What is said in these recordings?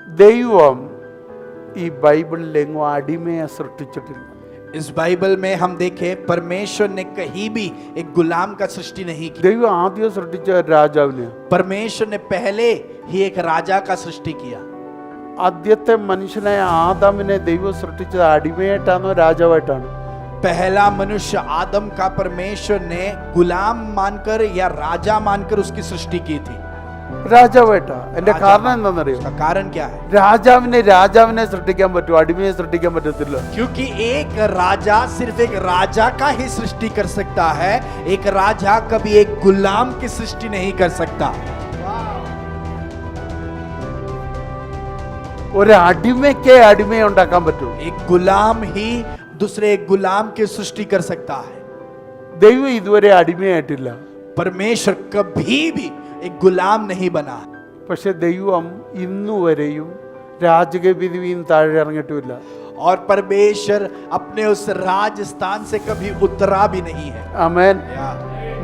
ദൈവം ഈ ബൈബിളിലെങ്ങും അടിമയെ സൃഷ്ടിച്ചിട്ടില്ല. इस बाइबल में हम देखें परमेश्वर ने कहीं भी एक गुलाम का सृष्टि नहीं की. ദൈവം ആദ്യം സൃഷ്ടിച്ച രാജാവിനെ, परमेश्वर ने पहले ही एक राजा का सृष्टि किया. ആദ്യത്തെ മനുഷ്യനായ ആദാമിനെ ദൈവം സൃഷ്ടിച്ചത് അടിമയായിട്ടാണോ രാജാവായിട്ടാണോ? पहला मनुष्य आदम का परमेश्वर ने गुलाम मानकर या राजा मानकर उसकी सृष्टि की थी. രാജാവായിട്ടാ. എന്റെ കാരണം എന്താണെന്നറിയോ? उसका कारण क्या है? രാജാവിനെ സൃഷ്ടിക്കാൻ പറ്റും, അടിമയെ സൃഷ്ടിക്കാൻ പറ്റത്തില്ല. क्योंकि एक राजा सिर्फ एक राजा का ही सृष्टि कर सकता है. एक राजा कभी एक गुलाम की सृष्टि नहीं कर सकता. ഒരു അടിമയ്ക്ക് അടിമയെ ഉണ്ടാക്കാൻ പറ്റൂ. एक गुलाम ही दूसरे एक गुलाम की सृष्टि कर सकता है. ദൈവം ഇതുവരെ അടിമയായിട്ടില്ല. परमेश्वर कभी भी एक गुलाम नहीं बना. പക്ഷെ ദൈവം ഇന്നുവരെയും രാജകീയപദവിയിൽ താഴെ ഇറങ്ങിയിട്ടില്ല. और परमेश्वर अपने उस राजस्थान से कभी उतरा भी नहीं है. ആമേൻ.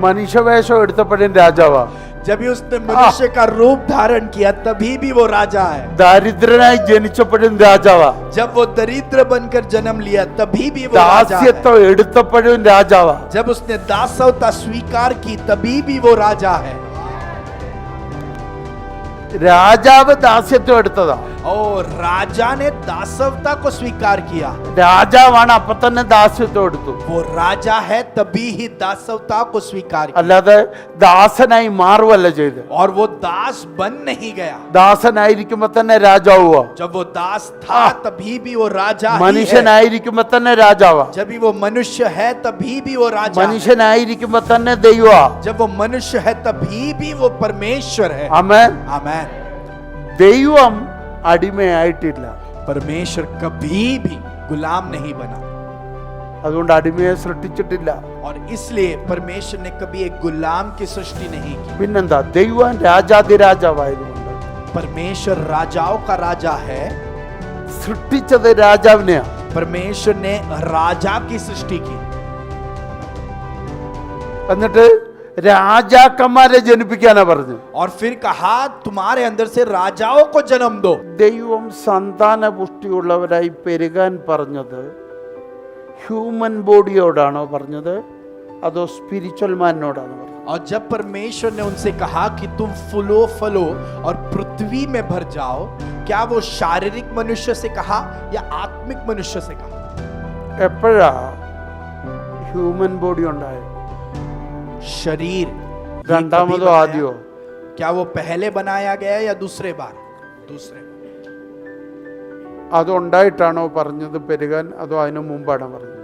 മനുഷ്യവേഷം എടുത്തപ്പോഴും രാജാവാ. जब भी उसने मनुष्य का रूप धारण किया तभी भी वो राजा है. ദരിദ്രനായി ജനിച്ചപ്പോഴും രാജാവാ. जब वो दरिद्र बनकर जन्म लिया तभी भी वो राजा है. ദാസ്യത്വം എടുത്തപ്പോഴും രാജാവാ. जब उसने दासवता स्वीकार की तभी भी वो राजा है. രാജാവ് ദാസ്യത്വം എടുത്തതാ. और राजा ने दासवता को स्वीकार किया. രാജാവാണ് അപ്പൊ തന്നെ ദാസ്യത്വം എടുത്തു. वो राजा है तभी ही दासवता को स्वीकार किया. അല്ലാതെ ദാസനായി മാറുവല്ല ചെയ്ത്. और वो दास बन नहीं गया. ദാസനായിരിക്കുമ്പോ തന്നെ രാജാവുക. जब वो दास था तभी भी वो राजा ही है. മനുഷ്യനായിരിക്കുമ്പോ തന്നെ രാജാവാ. जब भी वो मनुष्य है तभी भी वो राजा है. മനുഷ്യനായിരിക്കുമ്പോ തന്നെ ദൈവമാ. जब वो मनुष्य है तभी भी वो परमेश्वर है. ആമേൻ. आमेन. ദൈവം അടിമയായിട്ടില്ല. परमेश्वर कभी भी गुलाम नहीं बना. അതുകൊണ്ട് അടിമയെ സൃഷ്ടിച്ചിട്ടില്ല. और इसलिए परमेश्वर ने कभी एक गुलाम की सृष्टि नहीं की. പിന്നെന്താ? ദൈവം രാജാതിരാജാവായതുകൊണ്ട് परमेश्वर राजाओं का राजा है. സൃഷ്ടിച്ചത് രാജാവിനെയാ. परमेश्वर ने राजा की सृष्टि की. എന്നിട്ട് രാജാക്കന്മാരെ ജനിപ്പിക്കാനാ പറഞ്ഞു. और फिर कहा तुम्हारे अंदर से राजाओं को जन्म दो. ദൈവം സന്താന പുഷ്ടിയുള്ളവരായി പെരുകാൻ പറഞ്ഞത് ഹ്യൂമൻ ബോഡിയോടാണോ പറഞ്ഞത് അതോ സ്പിരിച്വൽ മാനോടാണോ പറഞ്ഞത്? और जब परमेश्वर ने उनसे कहा कि तुम फूलो फलो और पृथ्वी में भर जाओ, क्या वो शारीरिक मनुष्य से कहा या आत्मिक मनुष्य से कहा? എപ്പോഴാ ഹ്യൂമൻ ബോഡി ഉണ്ടായത്? शरीर രണ്ടാമതോ ആദ്യമോ? क्या वो पहले बनाया गया या दूसरे बार? दूसरे. അതുണ്ടായിട്ടാണോ പറഞ്ഞത് പെരുകാൻ അതോ അതിനു മുമ്പാണോ പറഞ്ഞത്?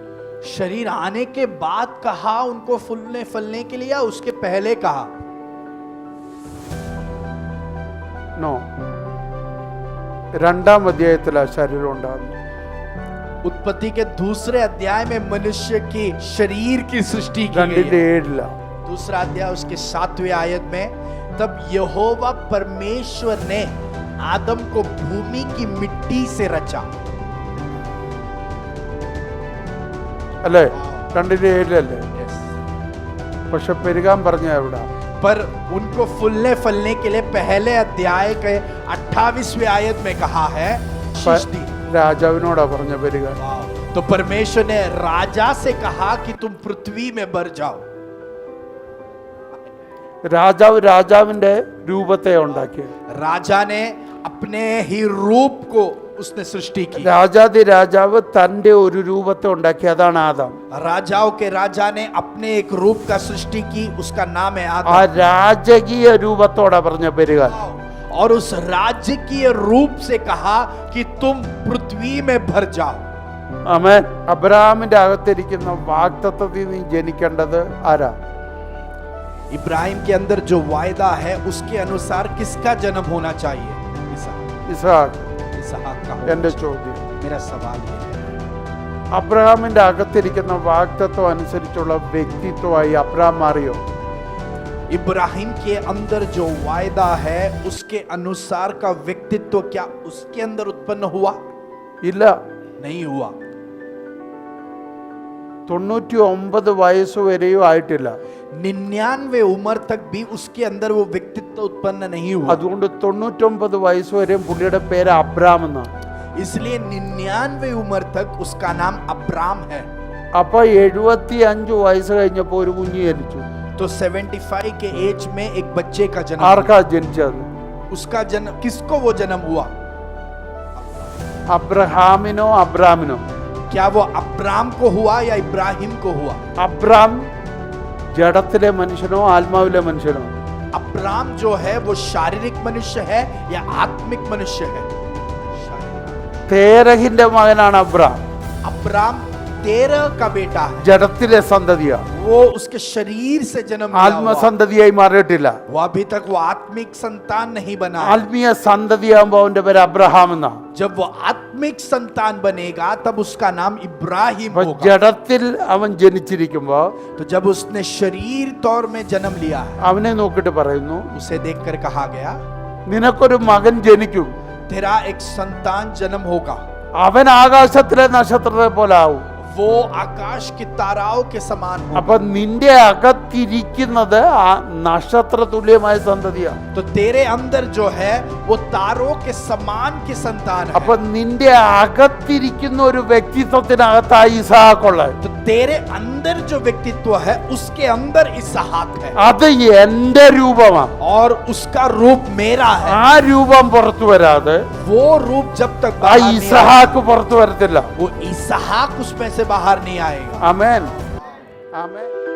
शरीर आने के बाद कहा उनको फूलने फलने के लिए या उसके पहले कहा? നോ. രണ്ടാം അധ്യായത്തിലാ ശരീരം ഉണ്ടാകുന്നത്. उत्पत्ति के दूसरे अध्याय में मनुष्य की शरीर की सृष्टि की गई है. 2:7 दूसरा अध्याय उसके 7वें आयत में तब यहोवा परमेश्वर ने आदम को भूमि की मिट्टी से रचा. അല്ലേ? 2:7 പക്ഷെ പെരുകാൻ പറഞ്ഞ എവിടെ? पर उनको फूलने फलने के लिए पहले अध्याय के 28वें आयत में कहा है सृष्टि. രാജാവിനോടാ പറഞ്ഞ പെരുകാൻ. तो परमेश्वर ने राजा से कहा कि तुम पृथ्वी में भर जाओ. രാജാവ് രാജാവിന്റെ രൂപത്തെ ഉണ്ടാക്കി. राजा ने अपने ही रूप को उसने सृष्टि की. രാജാതി രാജാവ് തന്റെ ഒരു രൂപത്തെ ഉണ്ടാക്കി. അതാണ് ആദാം. राजाओं के राजा ने अपने एक रूप का सृष्टि की, उसका नाम है आदम. ആ രാജകീയ രൂപത്തോടാ പറഞ്ഞ പെരുകാൻ. और उस राजकीय रूप से कहा कि तुम पृथ्वी में भर जाओ. ആമേൻ. അബ്രഹാമിന്റെ അകത്തിരിക്കുന്ന വാഗ്ദത്തത്തിൽ നീ ജനിക്കേണ്ടത് ആരാ? इब्राहिम के अंदर जो वायदा है उसके अनुसार किसका जन्म होना चाहिए? ഇസ്ഹാക്ക്. इसहाक का. എന്റെ ചോദ്യം, मेरा सवाल ये है, അബ്രഹാമിന്റെ അകത്തിരിക്കുന്ന വാഗ്ദത്തം അനുസരിച്ചുള്ള വ്യക്തിത്വമായി അബ്രഹാം മാറിയോ? इब्राहिम के अंदर जो वायदा है उसके अनुसार का व्यक्तित्व क्या उसके अंदर उत्पन्न हुआ? ഇല്ല. नहीं हुआ. 99 വയസ്സ് വരെയും ആയിട്ടില്ല. 99 उम्र तक भी उसके अंदर वो व्यक्तित्व उत्पन्न नहीं हुआ. അതുകൊണ്ട് 99 വയസ്സ് വരെയും പുള്ളിയുടെ പേര് അബ്രാം എന്നാണ്. इसलिए 99 उम्र तक उसका नाम अब्राम है. അപ്പൊ 75 വയസ്സ് കഴിഞ്ഞപ്പോ ഒരു കുഞ്ഞ് ജനിച്ചു. तो 75 के एज में एक बच्चे का जन्म. ആർക്കാ ജനിച്ചത്? उसका जन्म, किसको वो जन्म हुआ? അബ്രഹാമിനോ അബ്രാമിനോ? क्या वो अब्राम को हुआ या इब्राहिम को हुआ? അബ്രാം ജഡത്തിലെ മനുഷ്യനോ ആത്മാവിലെ മനുഷ്യനോ? अब्राम जो है वो शारीरिक मनुष्य है या आत्मिक मनुष्य है? തേരഹിന്റെ മകനാണ് അബ്രാം. अब्राम तेरह का बेटा है. ജഡത്തിലെ സന്തതിയാ. वो उसके शरीर से जन्म लिया हुआ. ആത്മസന്തതിയായി മാറിയിട്ടില്ല. वो अभी तक वो आत्मिक संतान नहीं बना. ആത്മീയ സന്തതിയാകുമ്പോ അവന്റെ പേര് അബ്രഹാം എന്നാ. जब वो आत्मिक संतान बनेगा तब उसका नाम इब्राहिम അപ്പൊ होगा. ജഡത്തിൽ അവൻ ജനിച്ചിരിക്കുമ്പോ तो जब उसने शरीर तौर में जन्म लिया है, അവനെ നോക്കിട്ട് പറയുന്നു, उसे देखकर कहा गया നിനക്കൊരു മകൻ ജനിക്കും, तेरा एक संतान जन्म होगा. അവൻ ആകാശത്തിലെ നക്ഷത്രത്തെ പോലെ ആവും. वो आकाश की ताराओं के समान അപ്പൊ होगा. നിന്റെ അകത്തിരിക്കുന്നത് ആ നക്ഷത്ര തുല്യമായ സന്തതിയാണ്. तो तेरे अंदर जो है वो तारों के समान के संतान है. അപ്പൊ നിന്റെ അകത്തിരിക്കുന്ന ഒരു വ്യക്തിത്വത്തിനകത്തായി ഇസഹാക്കുള്ളത്. तो तेरे अंदर जो व्यक्तित्व है उसके अंदर इसहाक है അത് എന്റെ രൂപമാണ്. और उसका रूप मेरा है. ആ രൂപം പുറത്തു വരാതെ वो रूप जब तक ആ बाहर नहीं आएगा, ഇസഹാക്ക് പുറത്തു വരത്തില്ല. वो इसहाक उसमें से बाहर नहीं आएगा. ആമേൻ, ആമേൻ.